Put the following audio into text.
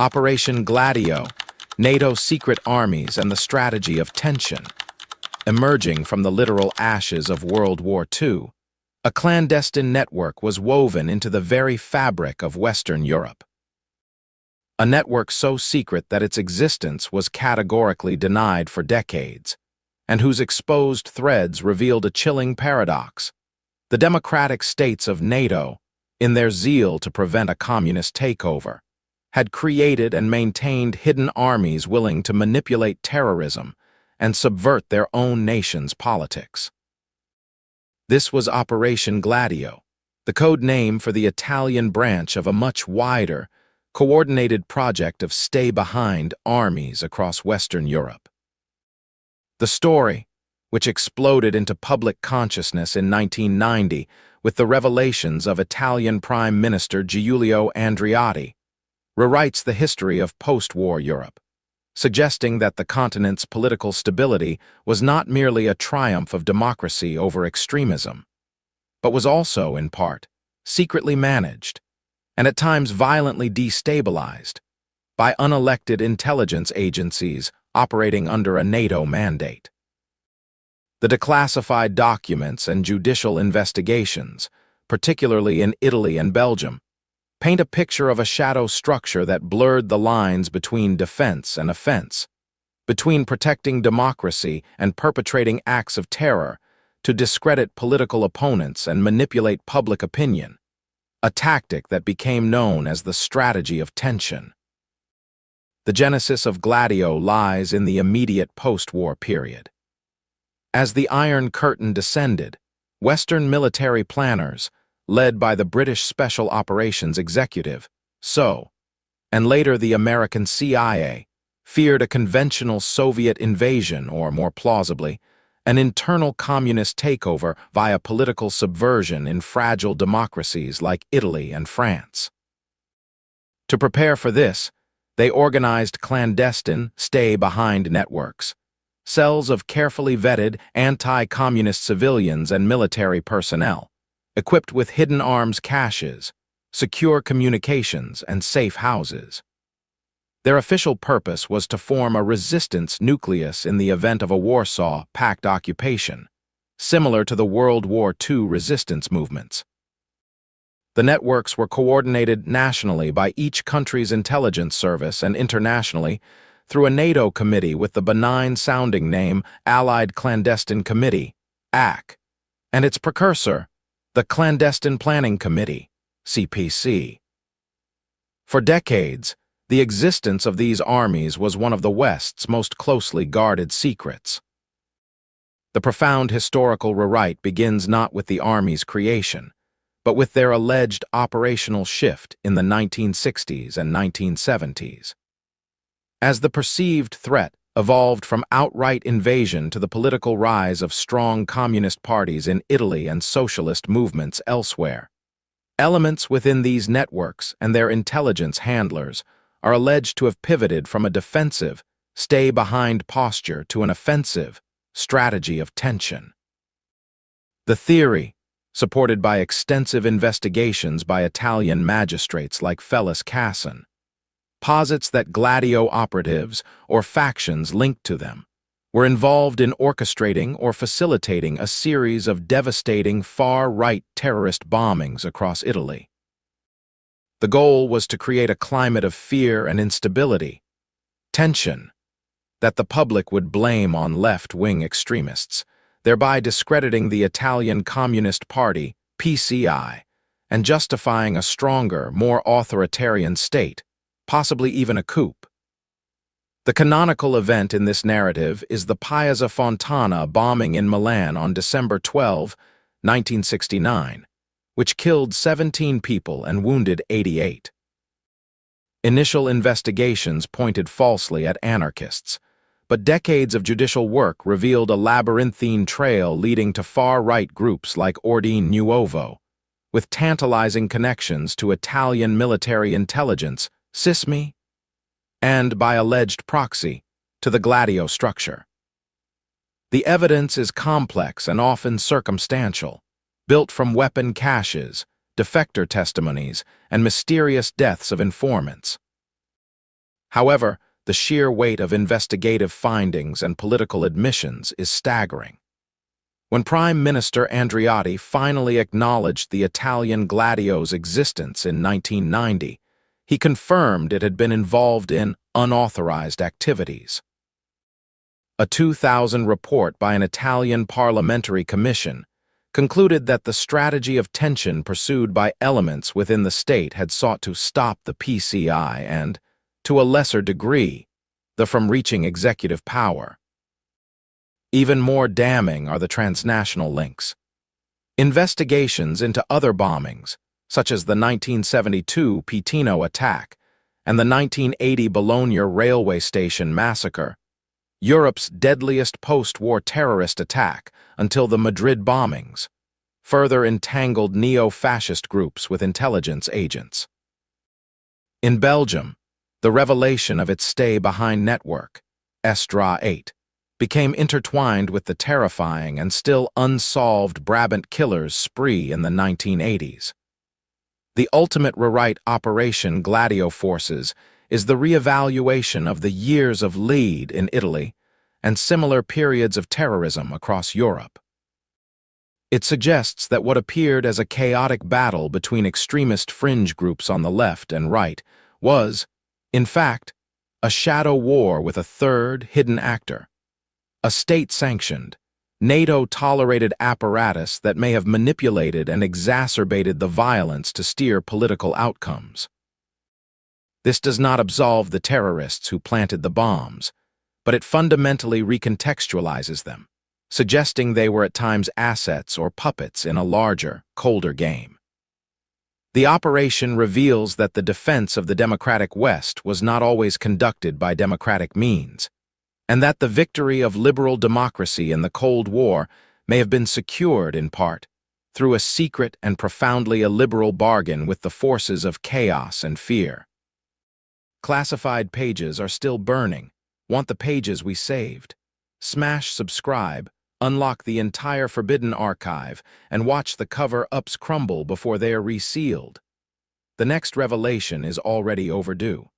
Operation Gladio, NATO secret armies and the strategy of tension. Emerging from the literal ashes of World War II, a clandestine network was woven into the very fabric of Western Europe. A network so secret that its existence was categorically denied for decades, and whose exposed threads revealed a chilling paradox. The democratic states of NATO, in their zeal to prevent a communist takeover, had created and maintained hidden armies willing to manipulate terrorism and subvert their own nation's politics. This was Operation Gladio, the code name for the Italian branch of a much wider, coordinated project of stay-behind armies across Western Europe. The story, which exploded into public consciousness in 1990 with the revelations of Italian Prime Minister Giulio Andreotti, rewrites the history of post-war Europe, suggesting that the continent's political stability was not merely a triumph of democracy over extremism, but was also, in part, secretly managed, and at times violently destabilized, by unelected intelligence agencies operating under a NATO mandate. The declassified documents and judicial investigations, particularly in Italy and Belgium, paint a picture of a shadow structure that blurred the lines between defense and offense, between protecting democracy and perpetrating acts of terror to discredit political opponents and manipulate public opinion, a tactic that became known as the strategy of tension. The genesis of Gladio lies in the immediate post-war period. As the Iron Curtain descended, Western military planners, led by the British Special Operations Executive, SO, and later the American CIA, feared a conventional Soviet invasion or, more plausibly, an internal communist takeover via political subversion in fragile democracies like Italy and France. To prepare for this, they organized clandestine, stay-behind networks, cells of carefully vetted anti-communist civilians and military personnel, equipped with hidden arms caches, secure communications, and safe houses. Their official purpose was to form a resistance nucleus in the event of a Warsaw Pact occupation, similar to the World War II resistance movements. The networks were coordinated nationally by each country's intelligence service and internationally through a NATO committee with the benign-sounding name Allied Clandestine Committee, AC, and its precursor, the Clandestine Planning Committee, CPC. For decades, the existence of these armies was one of the West's most closely guarded secrets. The profound historical rewrite begins not with the Army's creation, but with their alleged operational shift in the 1960s and 1970s. As the perceived threat evolved from outright invasion to the political rise of strong communist parties in Italy and socialist movements elsewhere, elements within these networks and their intelligence handlers are alleged to have pivoted from a defensive, stay-behind posture to an offensive strategy of tension. The theory, supported by extensive investigations by Italian magistrates like Felis Casson, posits that Gladio operatives or factions linked to them were involved in orchestrating or facilitating a series of devastating far-right terrorist bombings across Italy. The goal was to create a climate of fear and instability, tension, that the public would blame on left-wing extremists, thereby discrediting the Italian Communist Party, PCI, and justifying a stronger, more authoritarian state, possibly even a coup. The canonical event in this narrative is the Piazza Fontana bombing in Milan on December 12, 1969, which killed 17 people and wounded 88. Initial investigations pointed falsely at anarchists, but decades of judicial work revealed a labyrinthine trail leading to far-right groups like Ordine Nuovo, with tantalizing connections to Italian military intelligence, SISMI, and, by alleged proxy, to the Gladio structure. The evidence is complex and often circumstantial, built from weapon caches, defector testimonies, and mysterious deaths of informants. However, the sheer weight of investigative findings and political admissions is staggering. When Prime Minister Andreotti finally acknowledged the Italian Gladio's existence in 1990, he confirmed it had been involved in unauthorized activities. A 2000 report by an Italian parliamentary commission concluded that the strategy of tension pursued by elements within the state had sought to stop the PCI and, to a lesser degree, from reaching executive power. Even more damning are the transnational links. Investigations into other bombings, such as the 1972 Pitino attack and the 1980 Bologna railway station massacre, Europe's deadliest post-war terrorist attack until the Madrid bombings, further entangled neo-fascist groups with intelligence agents. In Belgium, the revelation of its stay-behind network, SDRA-8, became intertwined with the terrifying and still unsolved Brabant killers spree in the 1980s. The ultimate rewrite Operation Gladio forces is the reevaluation of the years of lead in Italy and similar periods of terrorism across Europe. It suggests that what appeared as a chaotic battle between extremist fringe groups on the left and right was, in fact, a shadow war with a third, hidden actor, a state-sanctioned, NATO-tolerated apparatus that may have manipulated and exacerbated the violence to steer political outcomes. This does not absolve the terrorists who planted the bombs, but it fundamentally recontextualizes them, suggesting they were at times assets or puppets in a larger, colder game. The operation reveals that the defense of the democratic West was not always conducted by democratic means, and that the victory of liberal democracy in the Cold War may have been secured in part through a secret and profoundly illiberal bargain with the forces of chaos and fear. Classified pages are still burning. Want the pages we saved? Smash subscribe, unlock the entire forbidden archive, and watch the cover-ups crumble before they are resealed. The next revelation is already overdue.